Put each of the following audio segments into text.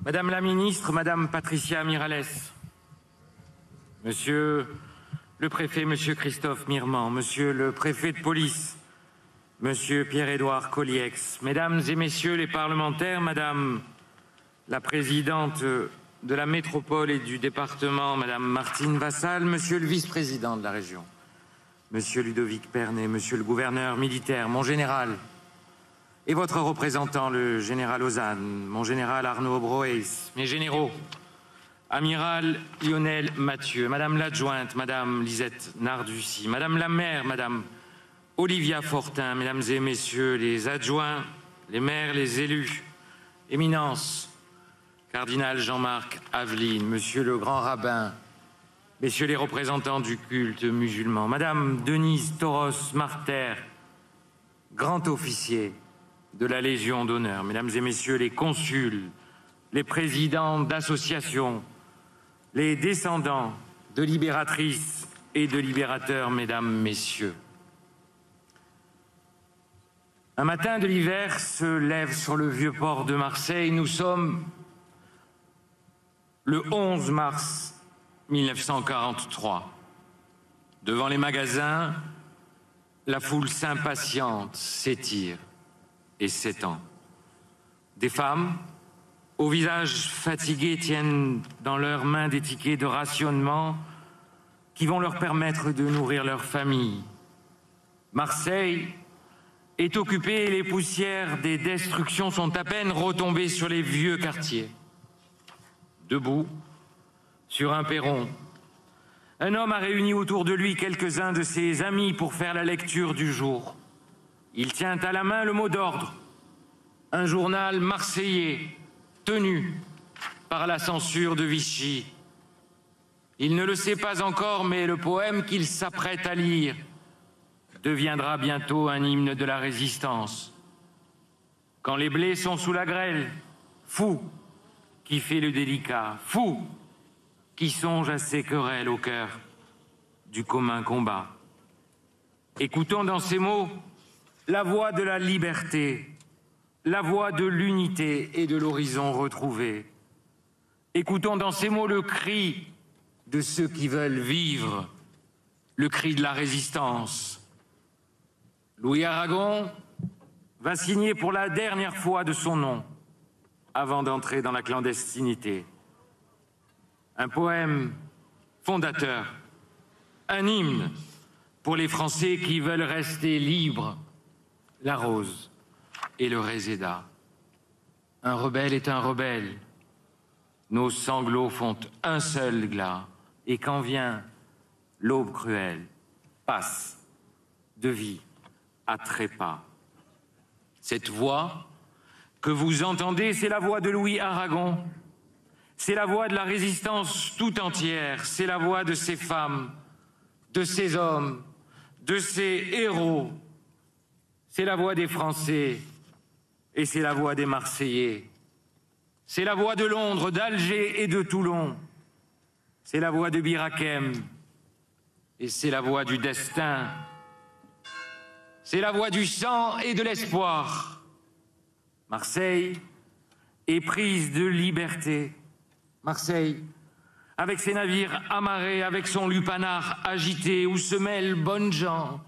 Madame la ministre, Madame Patricia Mirales, Monsieur le préfet, Monsieur Christophe Mirman, Monsieur le préfet de police, Monsieur Pierre-Édouard Colliex, Mesdames et Messieurs les parlementaires, Madame la présidente de la métropole et du département, Madame Martine Vassal, Monsieur le vice-président de la région, Monsieur Ludovic Pernet, Monsieur le gouverneur militaire, mon général, et votre représentant, le général Ozanne, mon général Arnaud Broès, mes généraux, amiral Lionel Mathieu, Madame l'adjointe, Madame Lisette Nardussi, Madame la maire, Madame Olivia Fortin, Mesdames et Messieurs les adjoints, les maires, les élus, Éminence, Cardinal Jean-Marc Aveline, Monsieur le grand rabbin, Messieurs les représentants du culte musulman, Madame Denise Toros-Marter, grand officier de la Légion d'honneur, Mesdames et Messieurs les consuls, les présidents d'associations, les descendants de libératrices et de libérateurs, Mesdames, Messieurs. Un matin de l'hiver se lève sur le vieux port de Marseille. Nous sommes le 11 mars 1943. Devant les magasins, la foule s'impatiente, s'étire et s'étend. Des femmes, au visage fatigué, tiennent dans leurs mains des tickets de rationnement qui vont leur permettre de nourrir leur famille. Marseille est occupée et les poussières des destructions sont à peine retombées sur les vieux quartiers. Debout, sur un perron, un homme a réuni autour de lui quelques-uns de ses amis pour faire la lecture du jour. Il tient à la main le mot d'ordre, un journal marseillais tenu par la censure de Vichy. Il ne le sait pas encore, mais le poème qu'il s'apprête à lire deviendra bientôt un hymne de la résistance. Quand les blés sont sous la grêle, fou qui fait le délicat, fou qui songe à ses querelles au cœur du commun combat. Écoutons dans ces mots la voix de la liberté, la voix de l'unité et de l'horizon retrouvé. Écoutons dans ces mots le cri de ceux qui veulent vivre, le cri de la résistance. Louis Aragon va signer pour la dernière fois de son nom avant d'entrer dans la clandestinité. Un poème fondateur, un hymne pour les Français qui veulent rester libres. La rose et le réséda. Un rebelle est un rebelle. Nos sanglots font un seul glas. Et quand vient l'aube cruelle, passe de vie à trépas. Cette voix que vous entendez, c'est la voix de Louis Aragon. C'est la voix de la résistance tout entière. C'est la voix de ces femmes, de ces hommes, de ces héros. C'est la voix des Français et c'est la voix des Marseillais. C'est la voix de Londres, d'Alger et de Toulon. C'est la voix de Bir Hakeim et c'est la voix du destin. C'est la voix du sang et de l'espoir. Marseille est prise de liberté. Marseille, avec ses navires amarrés, avec son lupanar agité, où se mêlent bonnes gens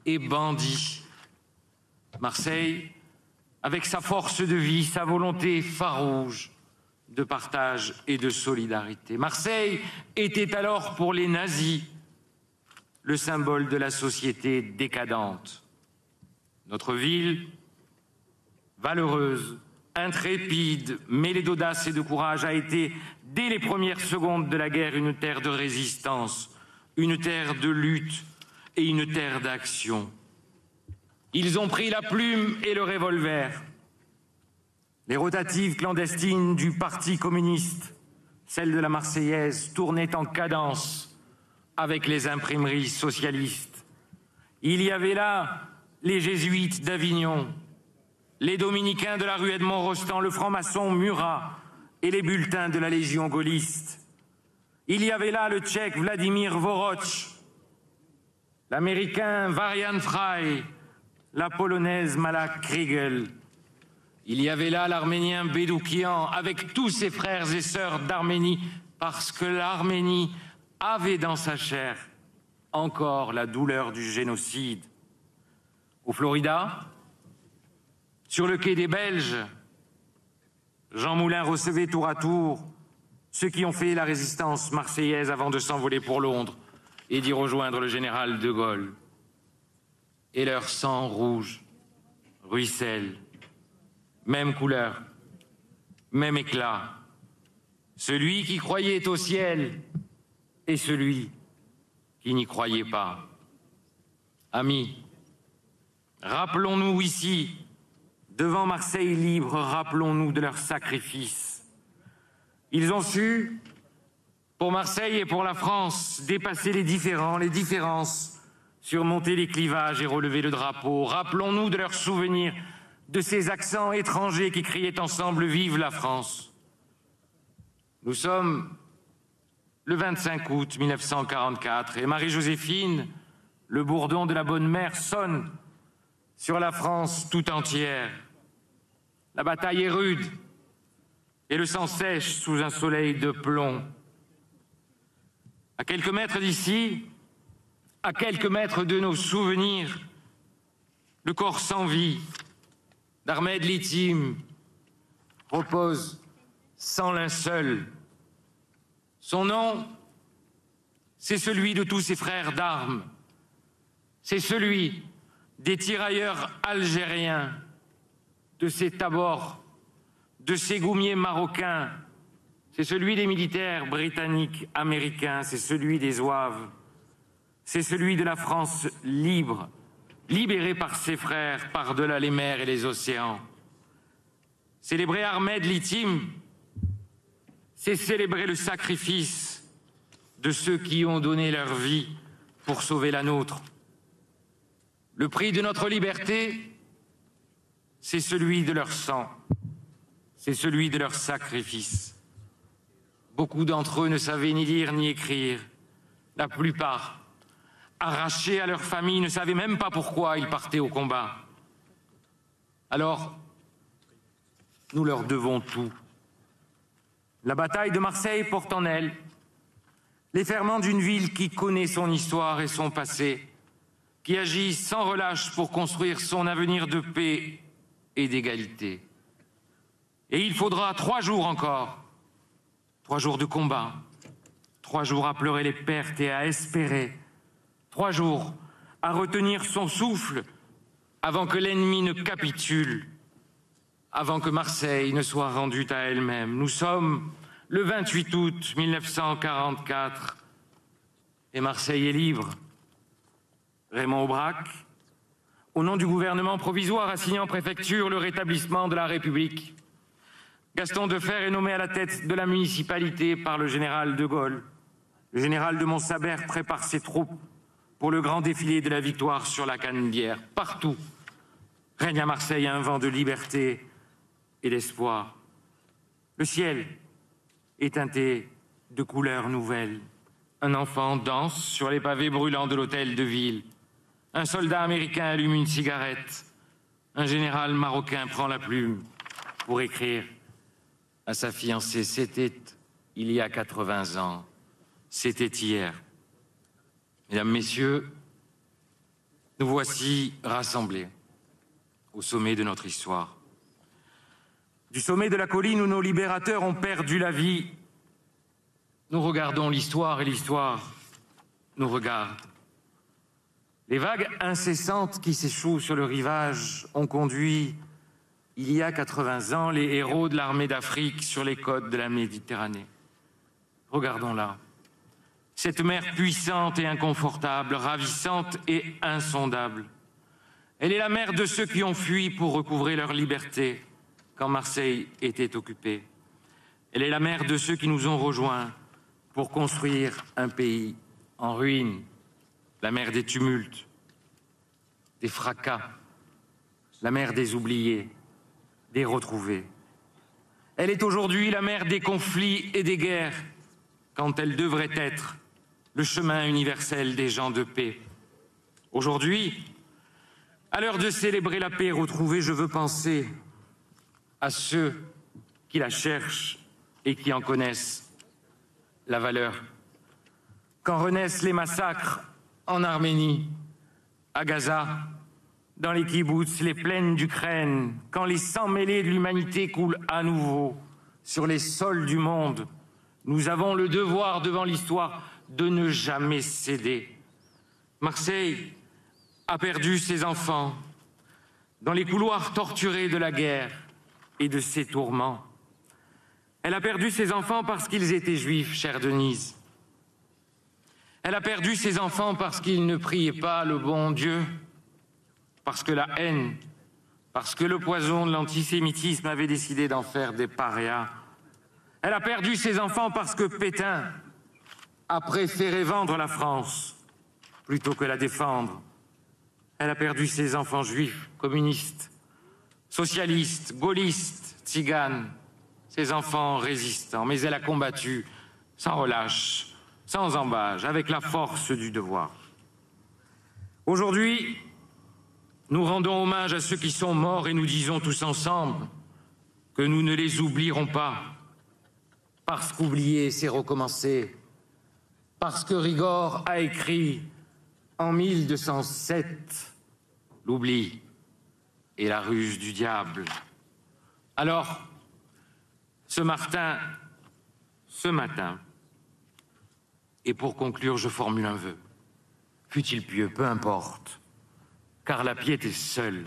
et bandits. Marseille, avec sa force de vie, sa volonté farouche de partage et de solidarité. Marseille était alors pour les nazis le symbole de la société décadente. Notre ville, valeureuse, intrépide, mêlée d'audace et de courage, a été, dès les premières secondes de la guerre, une terre de résistance, une terre de lutte et une terre d'action. Ils ont pris la plume et le revolver. Les rotatives clandestines du Parti communiste, celles de la Marseillaise, tournaient en cadence avec les imprimeries socialistes. Il y avait là les jésuites d'Avignon, les dominicains de la rue Edmond-Rostand, le franc-maçon Murat et les bulletins de la Légion gaulliste. Il y avait là le tchèque Vladimir Voroch, l'américain Varian Fry, la polonaise Malak Kriegel Il y avait là l'Arménien Bédoukian avec tous ses frères et sœurs d'Arménie, parce que l'Arménie avait dans sa chair encore la douleur du génocide. Au Florida, sur le quai des Belges, Jean Moulin recevait tour à tour ceux qui ont fait la résistance marseillaise avant de s'envoler pour Londres et d'y rejoindre le général de Gaulle. Et leur sang rouge ruisselle, même couleur, même éclat. Celui qui croyait au ciel et celui qui n'y croyait pas. Amis, rappelons-nous ici, devant Marseille libre, rappelons-nous de leur sacrifice. Ils ont su, pour Marseille et pour la France, dépasser les différences, surmonter les clivages et relever le drapeau. Rappelons-nous de leurs souvenirs, de ces accents étrangers qui criaient ensemble « Vive la France !» Nous sommes le 25 août 1944 et Marie-Joséphine, le bourdon de la Bonne Mère, sonne sur la France tout entière. La bataille est rude et le sang sèche sous un soleil de plomb. À quelques mètres d'ici, à quelques mètres de nos souvenirs, le corps sans vie d'Ahmed Litim repose sans linceul. Son nom, c'est celui de tous ses frères d'armes. C'est celui des tirailleurs algériens, de ces tabors, de ces goumiers marocains. C'est celui des militaires britanniques, américains. C'est celui des Zouaves. C'est celui de la France libre, libérée par ses frères par-delà les mers et les océans. Célébrer Ahmed Litim, c'est célébrer le sacrifice de ceux qui ont donné leur vie pour sauver la nôtre. Le prix de notre liberté, c'est celui de leur sang, c'est celui de leur sacrifice. Beaucoup d'entre eux ne savaient ni lire ni écrire. La plupart, arrachés à leur famille, ne savaient même pas pourquoi ils partaient au combat. Alors, nous leur devons tout. La bataille de Marseille porte en elle les ferments d'une ville qui connaît son histoire et son passé, qui agit sans relâche pour construire son avenir de paix et d'égalité. Et il faudra 3 jours encore, 3 jours de combat, 3 jours à pleurer les pertes et à espérer, 3 jours à retenir son souffle avant que l'ennemi ne capitule, avant que Marseille ne soit rendue à elle-même. Nous sommes le 28 août 1944 et Marseille est libre. Raymond Aubrac, au nom du gouvernement provisoire, a signé en préfecture le rétablissement de la République. Gaston Defferre est nommé à la tête de la municipalité par le général de Gaulle. Le général de Montsabert prépare ses troupes pour le grand défilé de la victoire sur la Canebière. Partout règne à Marseille un vent de liberté et d'espoir. Le ciel est teinté de couleurs nouvelles. Un enfant danse sur les pavés brûlants de l'hôtel de ville. Un soldat américain allume une cigarette. Un général marocain prend la plume pour écrire à sa fiancée. C'était il y a 80 ans. C'était hier. Mesdames, Messieurs, nous voici rassemblés au sommet de notre histoire. Du sommet de la colline où nos libérateurs ont perdu la vie, nous regardons l'histoire et l'histoire nous regarde. Les vagues incessantes qui s'échouent sur le rivage ont conduit, il y a 80 ans, les héros de l'armée d'Afrique sur les côtes de la Méditerranée. Regardons-la. Cette mer puissante et inconfortable, ravissante et insondable. Elle est la mer de ceux qui ont fui pour recouvrer leur liberté quand Marseille était occupée. Elle est la mer de ceux qui nous ont rejoints pour construire un pays en ruine. La mer des tumultes, des fracas, la mer des oubliés, des retrouvés. Elle est aujourd'hui la mer des conflits et des guerres, quand elle devrait être le chemin universel des gens de paix. Aujourd'hui, à l'heure de célébrer la paix retrouvée, je veux penser à ceux qui la cherchent et qui en connaissent la valeur. Quand renaissent les massacres en Arménie, à Gaza, dans les kibboutz, les plaines d'Ukraine, quand les sangs mêlés de l'humanité coulent à nouveau sur les sols du monde, nous avons le devoir devant l'histoire de ne jamais céder. Marseille a perdu ses enfants dans les couloirs torturés de la guerre et de ses tourments. Elle a perdu ses enfants parce qu'ils étaient juifs, chère Denise. Elle a perdu ses enfants parce qu'ils ne priaient pas le bon Dieu, parce que la haine, parce que le poison de l'antisémitisme avait décidé d'en faire des parias. Elle a perdu ses enfants parce que Pétain a préféré vendre la France plutôt que la défendre. Elle a perdu ses enfants juifs, communistes, socialistes, gaullistes, tziganes, ses enfants résistants. Mais elle a combattu sans relâche, sans embâche, avec la force du devoir. Aujourd'hui, nous rendons hommage à ceux qui sont morts et nous disons tous ensemble que nous ne les oublierons pas, parce qu'oublier, c'est recommencer, parce que Rigord a écrit en 1207 « L'oubli est la ruse du diable ». Alors, ce matin, et pour conclure, je formule un vœu, fût-il pieux, peu importe, car la piété seule,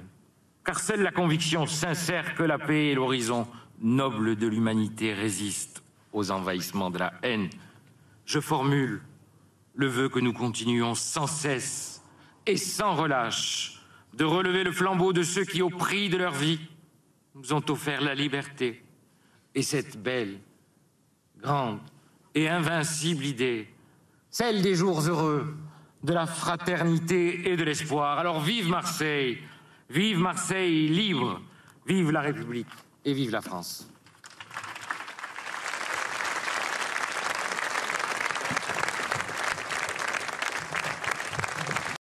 car seule la conviction sincère que la paix et l'horizon noble de l'humanité résistent aux envahissements de la haine. Je formule le vœu que nous continuons sans cesse et sans relâche de relever le flambeau de ceux qui, au prix de leur vie, nous ont offert la liberté et cette belle, grande et invincible idée, celle des jours heureux, de la fraternité et de l'espoir. Alors vive Marseille libre, vive la République et vive la France.